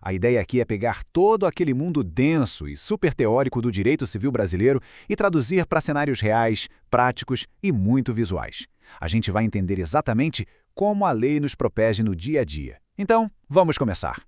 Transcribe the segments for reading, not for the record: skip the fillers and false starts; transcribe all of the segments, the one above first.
A ideia aqui é pegar todo aquele mundo denso e super teórico do direito civil brasileiro e traduzir para cenários reais, práticos e muito visuais. A gente vai entender exatamente como a lei nos protege no dia a dia. Então, vamos começar.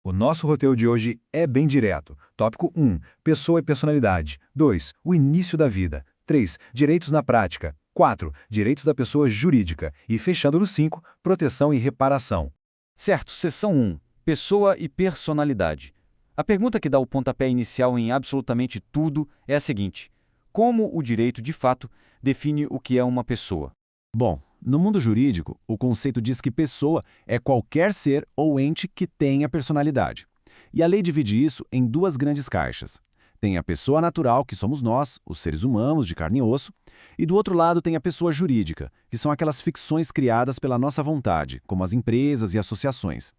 O nosso roteiro de hoje é bem direto. Tópico 1. Pessoa e personalidade. 2. O início da vida. 3. Direitos na prática. 4. Direitos da pessoa jurídica. E fechando no 5. Proteção e reparação. Certo, seção 1. Pessoa e personalidade. A pergunta que dá o pontapé inicial em absolutamente tudo é a seguinte: como o direito, de fato, define o que é uma pessoa? Bom, no mundo jurídico, o conceito diz que pessoa é qualquer ser ou ente que tenha personalidade. E a lei divide isso em duas grandes caixas. Tem a pessoa natural, que somos nós, os seres humanos de carne e osso, e do outro lado tem a pessoa jurídica, que são aquelas ficções criadas pela nossa vontade, como as empresas e associações.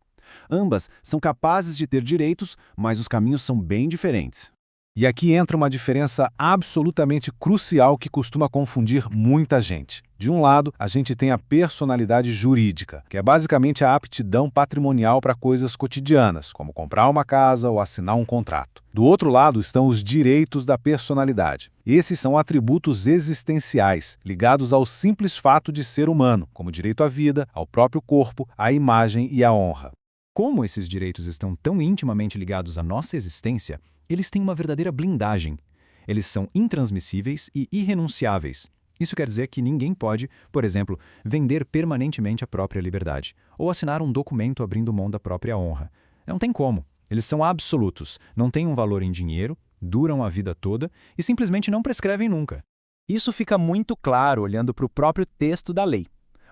Ambas são capazes de ter direitos, mas os caminhos são bem diferentes. E aqui entra uma diferença absolutamente crucial que costuma confundir muita gente. De um lado, a gente tem a personalidade jurídica, que é basicamente a aptidão patrimonial para coisas cotidianas, como comprar uma casa ou assinar um contrato. Do outro lado estão os direitos da personalidade. Esses são atributos existenciais, ligados ao simples fato de ser humano, como direito à vida, ao próprio corpo, à imagem e à honra. Como esses direitos estão tão intimamente ligados à nossa existência, eles têm uma verdadeira blindagem. Eles são intransmissíveis e irrenunciáveis. Isso quer dizer que ninguém pode, por exemplo, vender permanentemente a própria liberdade, ou assinar um documento abrindo mão da própria honra. Não tem como. Eles são absolutos, não têm um valor em dinheiro, duram a vida toda e simplesmente não prescrevem nunca. Isso fica muito claro olhando para o próprio texto da lei.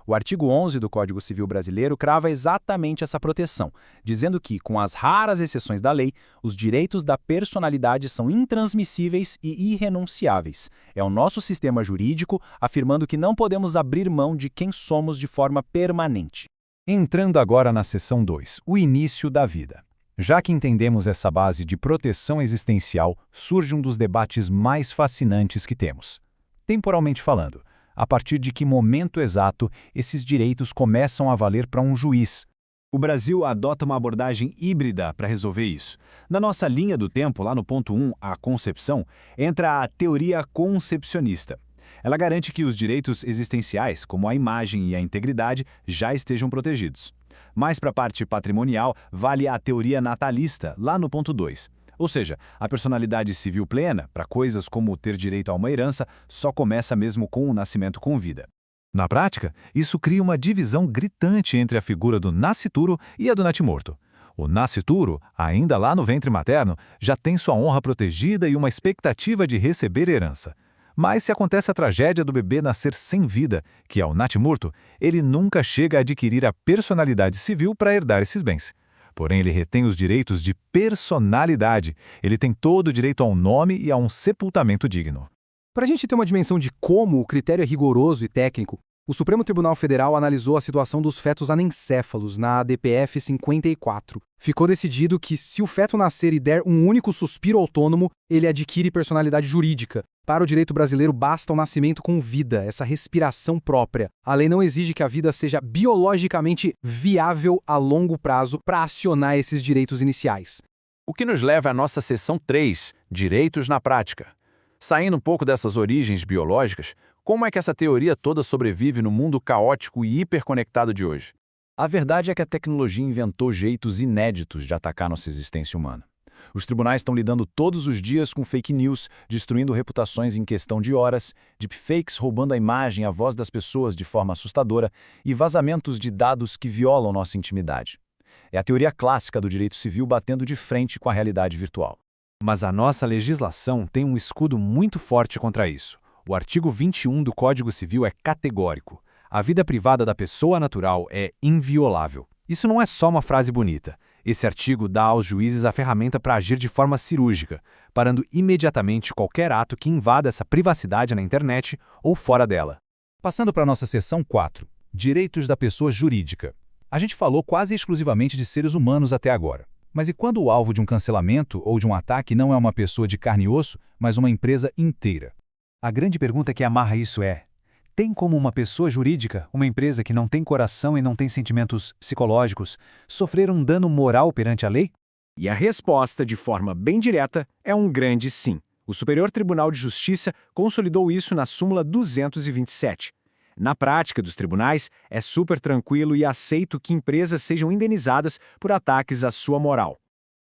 O artigo 11 do Código Civil Brasileiro crava exatamente essa proteção, dizendo que, com as raras exceções da lei, os direitos da personalidade são intransmissíveis e irrenunciáveis. É o nosso sistema jurídico afirmando que não podemos abrir mão de quem somos de forma permanente. Entrando agora na seção 2, o início da vida. Já que entendemos essa base de proteção existencial, surge um dos debates mais fascinantes que temos. Temporalmente falando, a partir de que momento exato esses direitos começam a valer para um juiz? O Brasil adota uma abordagem híbrida para resolver isso. Na nossa linha do tempo, lá no ponto 1, a concepção, entra a teoria concepcionista. Ela garante que os direitos existenciais, como a imagem e a integridade, já estejam protegidos. Mais para a parte patrimonial, vale a teoria natalista, lá no ponto 2. Ou seja, a personalidade civil plena, para coisas como ter direito a uma herança, só começa mesmo com o nascimento com vida. Na prática, isso cria uma divisão gritante entre a figura do nascituro e a do natimorto. O nascituro, ainda lá no ventre materno, já tem sua honra protegida e uma expectativa de receber herança. Mas se acontece a tragédia do bebê nascer sem vida, que é o natimorto, ele nunca chega a adquirir a personalidade civil para herdar esses bens. Porém, ele retém os direitos de personalidade. Ele tem todo o direito a um nome e a um sepultamento digno. Para a gente ter uma dimensão de como o critério é rigoroso e técnico, o Supremo Tribunal Federal analisou a situação dos fetos anencéfalos na ADPF 54. Ficou decidido que, se o feto nascer e der um único suspiro autônomo, ele adquire personalidade jurídica. Para o direito brasileiro, basta o nascimento com vida, essa respiração própria. A lei não exige que a vida seja biologicamente viável a longo prazo para acionar esses direitos iniciais. O que nos leva à nossa seção 3, Direitos na Prática. Saindo um pouco dessas origens biológicas, como é que essa teoria toda sobrevive no mundo caótico e hiperconectado de hoje? A verdade é que a tecnologia inventou jeitos inéditos de atacar nossa existência humana. Os tribunais estão lidando todos os dias com fake news, destruindo reputações em questão de horas, deepfakes roubando a imagem e a voz das pessoas de forma assustadora e vazamentos de dados que violam nossa intimidade. É a teoria clássica do direito civil batendo de frente com a realidade virtual. Mas a nossa legislação tem um escudo muito forte contra isso. O artigo 21 do Código Civil é categórico. A vida privada da pessoa natural é inviolável. Isso não é só uma frase bonita. Esse artigo dá aos juízes a ferramenta para agir de forma cirúrgica, parando imediatamente qualquer ato que invada essa privacidade na internet ou fora dela. Passando para a nossa seção 4, Direitos da pessoa jurídica. A gente falou quase exclusivamente de seres humanos até agora. Mas e quando o alvo de um cancelamento ou de um ataque não é uma pessoa de carne e osso, mas uma empresa inteira? A grande pergunta que amarra isso é: tem como uma pessoa jurídica, uma empresa que não tem coração e não tem sentimentos psicológicos, sofrer um dano moral perante a lei? E a resposta, de forma bem direta, é um grande sim. O Superior Tribunal de Justiça consolidou isso na súmula 227. Na prática dos tribunais, é super tranquilo e aceito que empresas sejam indenizadas por ataques à sua moral.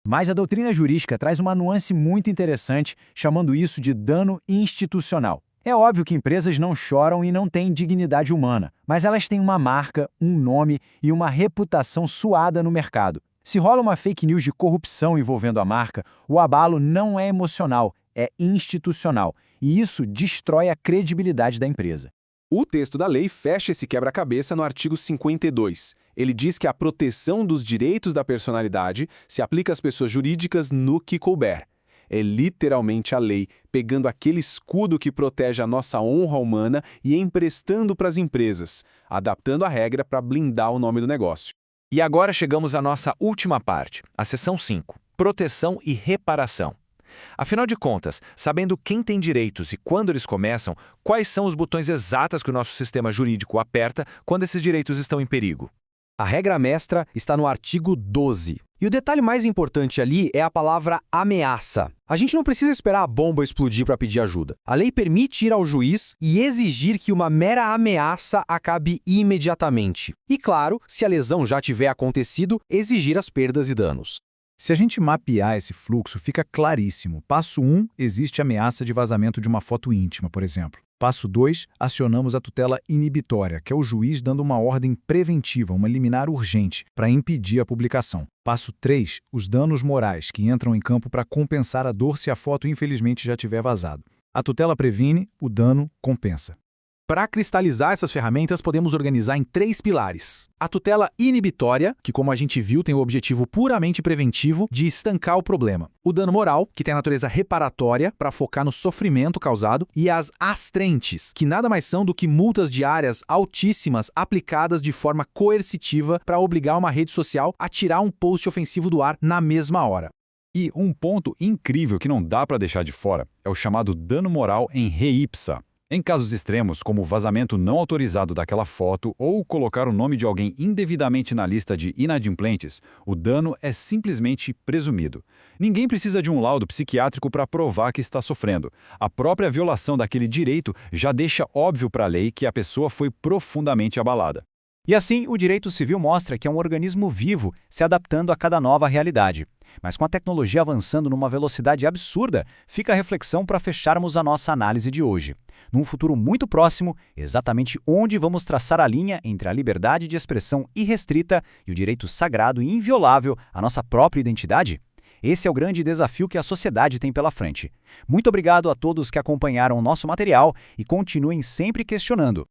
Mas a doutrina jurídica traz uma nuance muito interessante, chamando isso de dano institucional. É óbvio que empresas não choram e não têm dignidade humana, mas elas têm uma marca, um nome e uma reputação suada no mercado. Se rola uma fake news de corrupção envolvendo a marca, o abalo não é emocional, é institucional, e isso destrói a credibilidade da empresa. O texto da lei fecha esse quebra-cabeça no artigo 52. Ele diz que a proteção dos direitos da personalidade se aplica às pessoas jurídicas no que couber. É literalmente a lei pegando aquele escudo que protege a nossa honra humana e emprestando para as empresas, adaptando a regra para blindar o nome do negócio. E agora chegamos à nossa última parte, a seção 5, proteção e reparação. Afinal de contas, sabendo quem tem direitos e quando eles começam, quais são os botões exatos que o nosso sistema jurídico aperta quando esses direitos estão em perigo? A regra mestra está no artigo 12. E o detalhe mais importante ali é a palavra ameaça. A gente não precisa esperar a bomba explodir para pedir ajuda. A lei permite ir ao juiz e exigir que uma mera ameaça acabe imediatamente. E claro, se a lesão já tiver acontecido, exigir as perdas e danos. Se a gente mapear esse fluxo, fica claríssimo. Passo 1, existe ameaça de vazamento de uma foto íntima, por exemplo. Passo 2, acionamos a tutela inibitória, que é o juiz dando uma ordem preventiva, uma liminar urgente, para impedir a publicação. Passo 3, os danos morais, que entram em campo para compensar a dor se a foto infelizmente já tiver vazado. A tutela previne, o dano compensa. Para cristalizar essas ferramentas, podemos organizar em 3 pilares. A tutela inibitória, que como a gente viu tem o objetivo puramente preventivo de estancar o problema. O dano moral, que tem a natureza reparatória, para focar no sofrimento causado. E as astrentes, que nada mais são do que multas diárias altíssimas aplicadas de forma coercitiva para obrigar uma rede social a tirar um post ofensivo do ar na mesma hora. E um ponto incrível que não dá para deixar de fora é o chamado dano moral em re ipsa. Em casos extremos, como o vazamento não autorizado daquela foto ou colocar o nome de alguém indevidamente na lista de inadimplentes, o dano é simplesmente presumido. Ninguém precisa de um laudo psiquiátrico para provar que está sofrendo. A própria violação daquele direito já deixa óbvio para a lei que a pessoa foi profundamente abalada. E assim, o direito civil mostra que é um organismo vivo, se adaptando a cada nova realidade. Mas com a tecnologia avançando numa velocidade absurda, fica a reflexão para fecharmos a nossa análise de hoje. Num futuro muito próximo, exatamente onde vamos traçar a linha entre a liberdade de expressão irrestrita e o direito sagrado e inviolável à nossa própria identidade? Esse é o grande desafio que a sociedade tem pela frente. Muito obrigado a todos que acompanharam o nosso material e continuem sempre questionando.